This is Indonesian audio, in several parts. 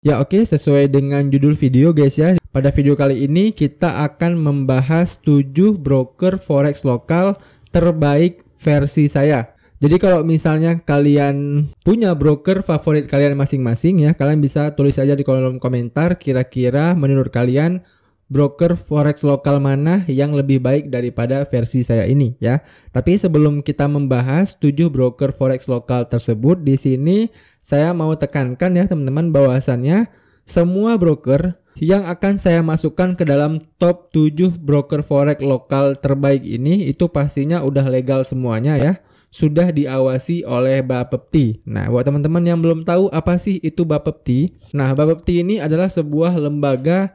Ya oke, sesuai dengan judul video guys ya. Pada video kali ini kita akan membahas 7 broker forex lokal terbaik versi saya. Jadi kalau misalnya kalian punya broker favorit kalian masing-masing ya, kalian bisa tulis aja di kolom komentar kira-kira menurut kalian broker forex lokal mana yang lebih baik daripada versi saya ini ya. Tapi sebelum kita membahas 7 broker forex lokal tersebut, di sini saya mau tekankan ya teman-teman bahwasannya semua broker yang akan saya masukkan ke dalam top 7 broker forex lokal terbaik ini itu pastinya udah legal semuanya ya. Sudah diawasi oleh Bapepti. Nah, buat teman-teman yang belum tahu apa sih itu Bapepti? Nah, Bapepti ini adalah sebuah lembaga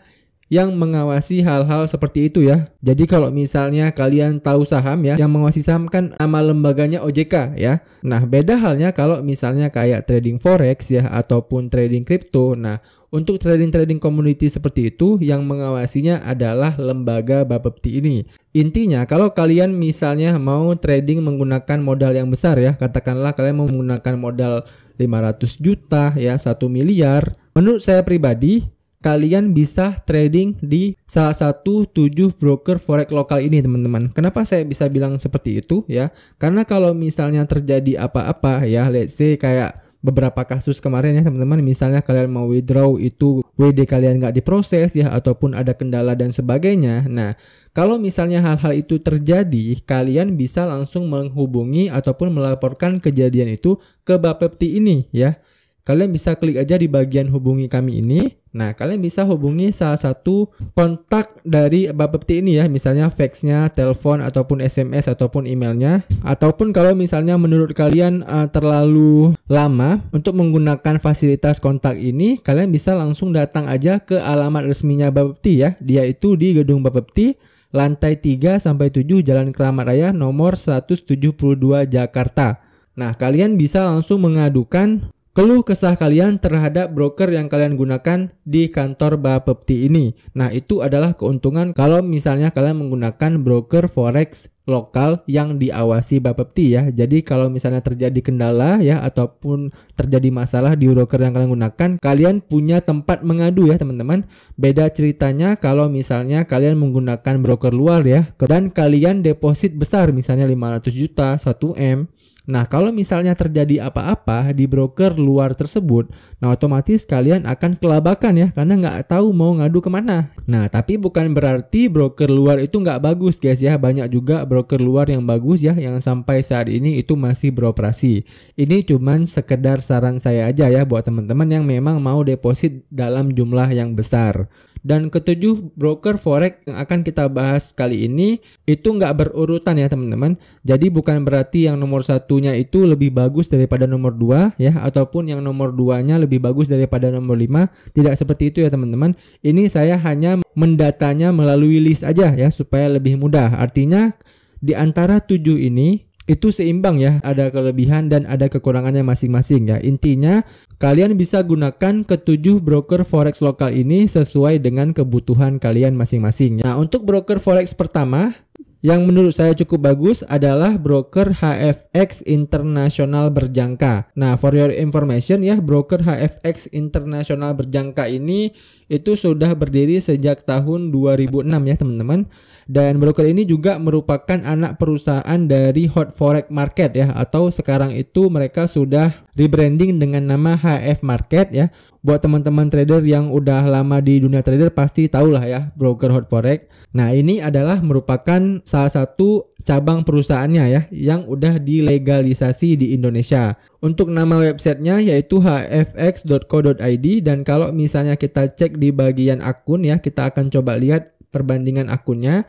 yang mengawasi hal-hal seperti itu ya. Jadi kalau misalnya kalian tahu saham ya, yang mengawasi saham kan nama lembaganya OJK ya. Nah, beda halnya kalau misalnya kayak trading forex ya ataupun trading crypto. Nah, untuk trading community seperti itu yang mengawasinya adalah lembaga Bapepti ini. Intinya kalau kalian misalnya mau trading menggunakan modal yang besar ya, katakanlah kalian mau menggunakan modal 500 juta ya, 1 miliar. Menurut saya pribadi kalian bisa trading di salah satu 7 broker forex lokal ini teman-teman. Kenapa saya bisa bilang seperti itu ya? Karena kalau misalnya terjadi apa-apa ya, let's say kayak beberapa kasus kemarin ya teman-teman, misalnya kalian mau withdraw itu WD kalian nggak diproses ya, ataupun ada kendala dan sebagainya. Nah, kalau misalnya hal-hal itu terjadi, kalian bisa langsung menghubungi ataupun melaporkan kejadian itu ke Bapepti ini ya. Kalian bisa klik aja di bagian hubungi kami ini. Nah, kalian bisa hubungi salah satu kontak dari Bapepti ini ya. Misalnya faxnya, telepon, ataupun SMS, ataupun emailnya. Ataupun kalau misalnya menurut kalian terlalu lama untuk menggunakan fasilitas kontak ini, kalian bisa langsung datang aja ke alamat resminya Bapepti ya. Dia itu di Gedung Bapepti, lantai 3-7 Jalan Keramat Raya nomor 172 Jakarta. Nah, kalian bisa langsung mengadukan keluh kesah kalian terhadap broker yang kalian gunakan di kantor Bapepti ini. Nah, itu adalah keuntungan kalau misalnya kalian menggunakan broker forex lokal yang diawasi Bapepti ya. Jadi kalau misalnya terjadi kendala ya ataupun terjadi masalah di broker yang kalian gunakan, kalian punya tempat mengadu ya teman-teman. Beda ceritanya kalau misalnya kalian menggunakan broker luar ya, dan kalian deposit besar misalnya 500 juta, 1M. Nah, kalau misalnya terjadi apa-apa di broker luar tersebut, nah otomatis kalian akan kelabakan ya, karena nggak tahu mau ngadu kemana. Nah, tapi bukan berarti broker luar itu nggak bagus guys ya. Banyak juga broker luar yang bagus ya, yang sampai saat ini itu masih beroperasi. Ini cuman sekedar saran saya aja ya buat teman-teman yang memang mau deposit dalam jumlah yang besar. Dan ketujuh broker forex yang akan kita bahas kali ini itu nggak berurutan ya teman-teman. Jadi bukan berarti yang nomor satunya itu lebih bagus daripada nomor 2 ya, ataupun yang nomor 2-nya lebih bagus daripada nomor 5. Tidak seperti itu ya teman-teman. Ini saya hanya mendatanya melalui list aja ya supaya lebih mudah. Artinya di antara 7 ini itu seimbang ya, ada kelebihan dan ada kekurangannya masing-masing ya. Intinya kalian bisa gunakan ketujuh broker forex lokal ini sesuai dengan kebutuhan kalian masing-masing. Nah, untuk broker forex pertama yang menurut saya cukup bagus adalah broker HFX Internasional Berjangka. Nah, for your information ya, broker HFX Internasional Berjangka ini itu sudah berdiri sejak tahun 2006 ya teman-teman. Dan broker ini juga merupakan anak perusahaan dari Hot Forex Market ya, atau sekarang itu mereka sudah rebranding dengan nama HF Market ya. Buat teman-teman trader yang udah lama di dunia trader pasti tahulah ya broker Hot Forex. Nah, ini adalah merupakan salah satu cabang perusahaannya ya yang udah dilegalisasi di Indonesia. Untuk nama websitenya yaitu hfx.co.id, dan kalau misalnya kita cek di bagian akun ya, kita akan coba lihat perbandingan akunnya.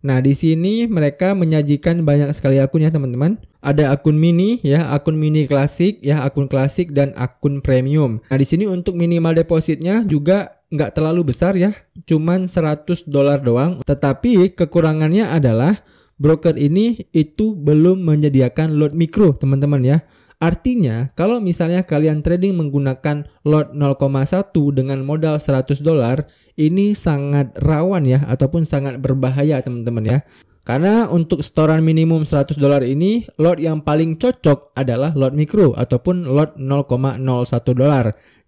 Nah, di sini mereka menyajikan banyak sekali akun ya teman-teman. Ada akun mini ya, akun mini klasik ya, akun klasik dan akun premium. Nah, di sini untuk minimal depositnya juga nggak terlalu besar ya, cuman $100 doang. Tetapi kekurangannya adalah broker ini itu belum menyediakan lot mikro teman-teman ya. Artinya kalau misalnya kalian trading menggunakan lot 0,1 dengan modal $100, ini sangat rawan ya, ataupun sangat berbahaya teman-teman ya. Karena untuk setoran minimum $100 ini, lot yang paling cocok adalah lot mikro ataupun lot $0,01.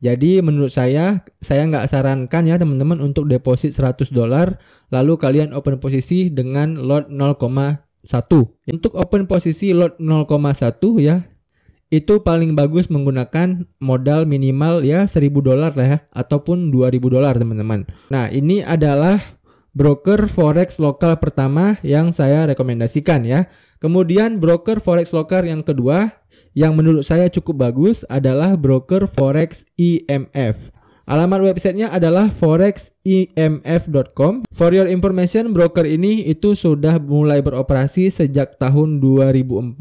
Jadi menurut saya nggak sarankan ya teman-teman untuk deposit $100 lalu kalian open posisi dengan lot 0,1. Untuk open posisi lot 0,1 ya, itu paling bagus menggunakan modal minimal ya $1.000 lah ya, ataupun $2.000 teman-teman. Nah, ini adalah broker forex lokal pertama yang saya rekomendasikan ya. Kemudian broker forex lokal yang kedua yang menurut saya cukup bagus adalah broker forex IMF. Alamat websitenya adalah foreximf.com. For your information, broker ini itu sudah mulai beroperasi sejak tahun 2004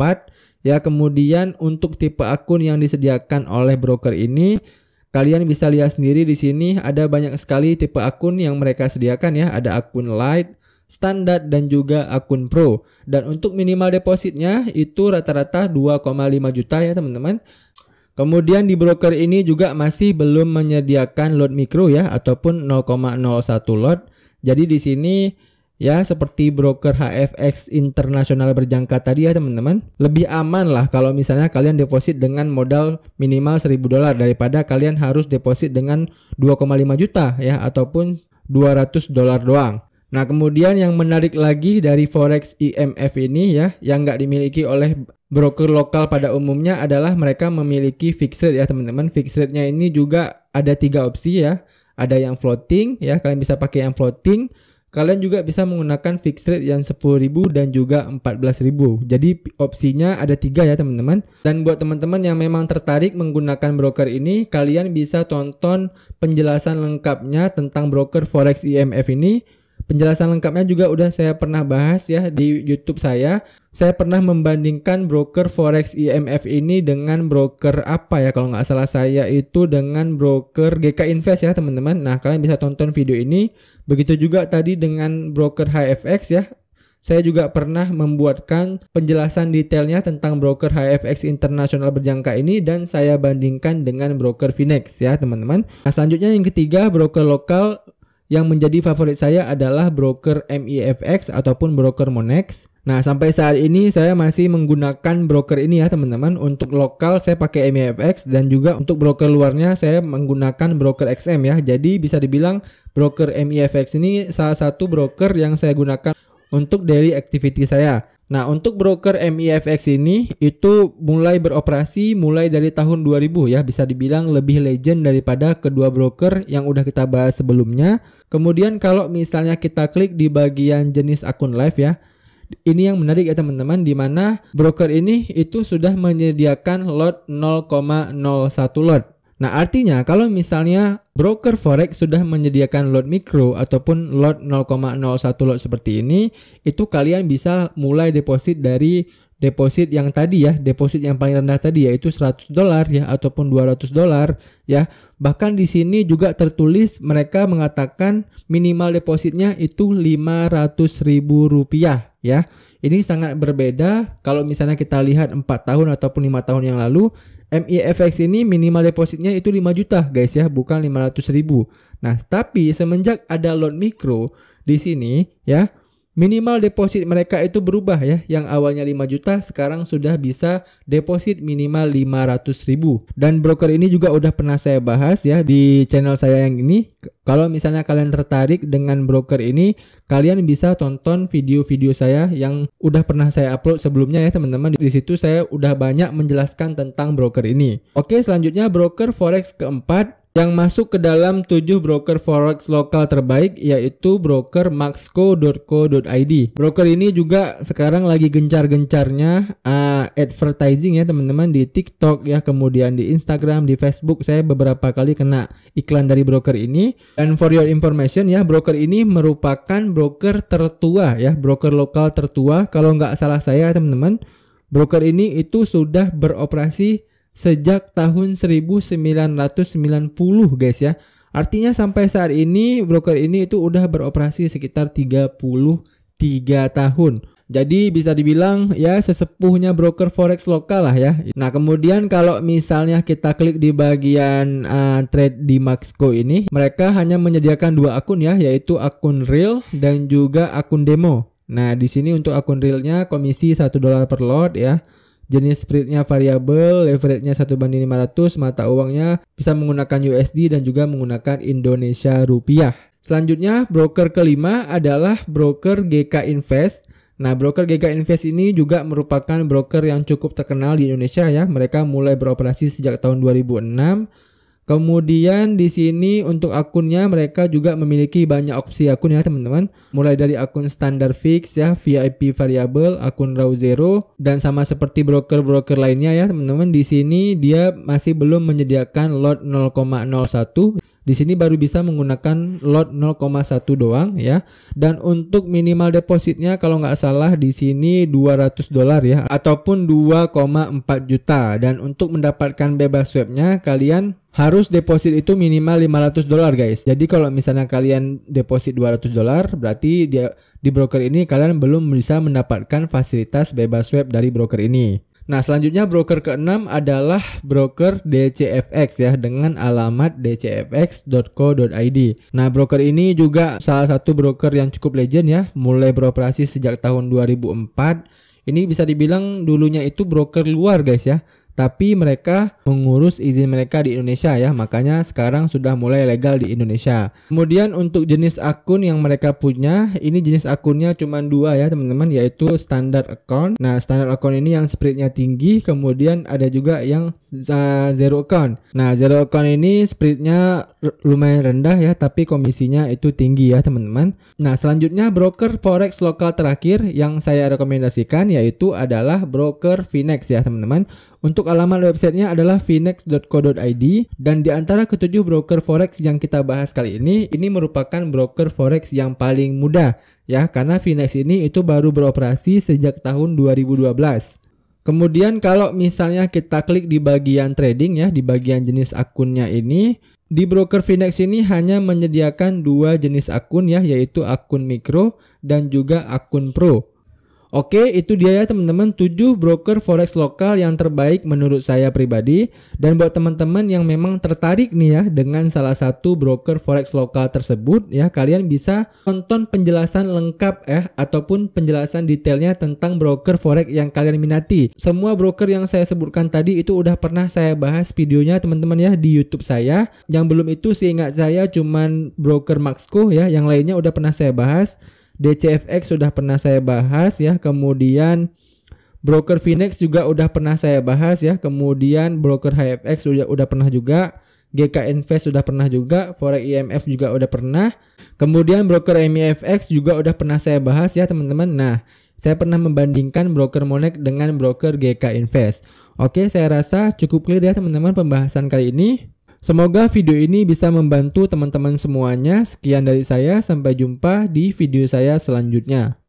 ya. Kemudian untuk tipe akun yang disediakan oleh broker ini, kalian bisa lihat sendiri di sini ada banyak sekali tipe akun yang mereka sediakan ya. Ada akun light, standar, dan juga akun pro. Dan untuk minimal depositnya itu rata-rata 2,5 juta ya teman-teman. Kemudian di broker ini juga masih belum menyediakan lot mikro ya, ataupun 0,01 lot. Jadi di sini ya seperti broker HFX internasional berjangka tadi ya teman-teman. Lebih aman lah kalau misalnya kalian deposit dengan modal minimal $1.000 daripada kalian harus deposit dengan 2,5 juta ya, ataupun $200 doang. Nah, kemudian yang menarik lagi dari forex IMF ini ya, yang nggak dimiliki oleh broker lokal pada umumnya adalah mereka memiliki fixed rate ya teman-teman. Fixed rate-nya ini juga ada 3 opsi ya. Ada yang floating ya, kalian bisa pakai yang floating. Kalian juga bisa menggunakan fixed rate yang 10.000 dan juga 14.000. Jadi opsinya ada 3 ya teman-teman. Dan buat teman-teman yang memang tertarik menggunakan broker ini, kalian bisa tonton penjelasan lengkapnya tentang broker forex IMF ini. Penjelasan lengkapnya juga udah saya pernah bahas ya di YouTube saya. Saya pernah membandingkan broker forex IMF ini dengan broker apa ya, kalau nggak salah saya itu dengan broker GK Invest ya teman-teman. Nah, kalian bisa tonton video ini. Begitu juga tadi dengan broker HFX ya. Saya juga pernah membuatkan penjelasan detailnya tentang broker HFX internasional berjangka ini dan saya bandingkan dengan broker Finex ya teman-teman. Nah, selanjutnya yang ketiga, broker lokal yang menjadi favorit saya adalah broker MIFX ataupun broker Monex. Nah, sampai saat ini saya masih menggunakan broker ini ya teman-teman. Untuk lokal saya pakai MIFX dan juga untuk broker luarnya saya menggunakan broker XM ya. Jadi bisa dibilang broker MIFX ini salah satu broker yang saya gunakan untuk daily activity saya. Nah, untuk broker MIFX ini itu mulai beroperasi mulai dari tahun 2000 ya, bisa dibilang lebih legend daripada kedua broker yang udah kita bahas sebelumnya. Kemudian kalau misalnya kita klik di bagian jenis akun live ya, ini yang menarik ya teman-teman, di mana broker ini itu sudah menyediakan lot 0,01 lot. Nah, artinya kalau misalnya broker forex sudah menyediakan lot mikro ataupun lot 0,01 lot seperti ini, itu kalian bisa mulai deposit dari deposit yang tadi ya, deposit yang paling rendah tadi yaitu $100 ya ataupun $200 ya. Bahkan di sini juga tertulis mereka mengatakan minimal depositnya itu Rp500.000 ya. Ini sangat berbeda kalau misalnya kita lihat 4 tahun ataupun 5 tahun yang lalu. MIFX ini minimal depositnya itu 5 juta guys ya, bukan 500.000. Nah, tapi semenjak ada lot mikro di sini ya, minimal deposit mereka itu berubah ya. Yang awalnya 5 juta sekarang sudah bisa deposit minimal 500.000. Dan broker ini juga udah pernah saya bahas ya di channel saya yang ini. Kalau misalnya kalian tertarik dengan broker ini, kalian bisa tonton video-video saya yang udah pernah saya upload sebelumnya ya teman-teman. Di situ saya udah banyak menjelaskan tentang broker ini. Oke, selanjutnya broker forex keempat yang masuk ke dalam 7 broker forex lokal terbaik yaitu broker maxco.co.id. Broker ini juga sekarang lagi gencar-gencarnya advertising ya teman-teman di TikTok ya, kemudian di Instagram, di Facebook. Saya beberapa kali kena iklan dari broker ini. Dan for your information ya, broker ini merupakan broker tertua ya, broker lokal tertua. Kalau nggak salah saya teman-teman, broker ini itu sudah beroperasi sejak tahun 1990 guys ya. Artinya sampai saat ini broker ini itu udah beroperasi sekitar 33 tahun. Jadi bisa dibilang ya sesepuhnya broker forex lokal lah ya. Nah, kemudian kalau misalnya kita klik di bagian trade di Maxco ini, mereka hanya menyediakan 2 akun ya, yaitu akun real dan juga akun demo. Nah, di sini untuk akun realnya komisi $1 per lot ya. Jenis spreadnya variabel, leverage-nya 1:500, mata uangnya bisa menggunakan USD dan juga menggunakan Indonesia rupiah. Selanjutnya, broker kelima adalah broker GK Invest. Nah, broker GK Invest ini juga merupakan broker yang cukup terkenal di Indonesia ya. Mereka mulai beroperasi sejak tahun 2006. Kemudian di sini untuk akunnya mereka juga memiliki banyak opsi akun ya teman-teman. Mulai dari akun standar fix ya, VIP variabel, akun raw zero, dan sama seperti broker-broker lainnya ya teman-teman. Di sini dia masih belum menyediakan lot 0,01. Di sini baru bisa menggunakan lot 0,1 doang ya. Dan untuk minimal depositnya kalau nggak salah di sini $200 ya, ataupun 2,4 juta. Dan untuk mendapatkan bebas swapnya kalian harus deposit itu minimal $500 guys. Jadi kalau misalnya kalian deposit $200 berarti di broker ini kalian belum bisa mendapatkan fasilitas bebas swap dari broker ini. Nah, selanjutnya broker keenam adalah broker DCFX ya, dengan alamat dcfx.co.id. Nah, broker ini juga salah satu broker yang cukup legend ya, mulai beroperasi sejak tahun 2004. Ini bisa dibilang dulunya itu broker luar guys ya. Tapi mereka mengurus izin mereka di Indonesia ya, makanya sekarang sudah mulai legal di Indonesia. Kemudian untuk jenis akun yang mereka punya, ini jenis akunnya cuma 2 ya teman-teman, yaitu standard account. Nah, standard account ini yang spreadnya tinggi, kemudian ada juga yang zero account. Nah, zero account ini spreadnya lumayan rendah ya, tapi komisinya itu tinggi ya teman-teman. Nah, selanjutnya broker forex lokal terakhir yang saya rekomendasikan yaitu adalah broker Finex ya teman-teman. Untuk alamat websitenya adalah finex.co.id, dan di antara ketujuh broker forex yang kita bahas kali ini merupakan broker forex yang paling mudah ya, karena Finex ini itu baru beroperasi sejak tahun 2012. Kemudian kalau misalnya kita klik di bagian trading ya, di bagian jenis akunnya ini, di broker Finex ini hanya menyediakan 2 jenis akun ya, yaitu akun mikro dan juga akun pro. Oke, itu dia ya teman-teman 7 broker forex lokal yang terbaik menurut saya pribadi. Dan buat teman-teman yang memang tertarik nih ya dengan salah satu broker forex lokal tersebut ya, kalian bisa tonton penjelasan lengkap ya, ataupun penjelasan detailnya tentang broker forex yang kalian minati. Semua broker yang saya sebutkan tadi itu udah pernah saya bahas videonya teman-teman ya di YouTube saya. Yang belum itu seingat saya cuman broker Maxco ya, yang lainnya udah pernah saya bahas. DCFX sudah pernah saya bahas ya, kemudian broker Finex juga udah pernah saya bahas ya, kemudian broker HFX udah pernah juga, GK Invest sudah pernah juga, Forex IMF juga udah pernah, kemudian broker MIFX juga udah pernah saya bahas ya teman-teman. Nah, saya pernah membandingkan broker Monex dengan broker GK Invest. Oke, saya rasa cukup clear ya teman-teman pembahasan kali ini. Semoga video ini bisa membantu teman-teman semuanya. Sekian dari saya, sampai jumpa di video saya selanjutnya.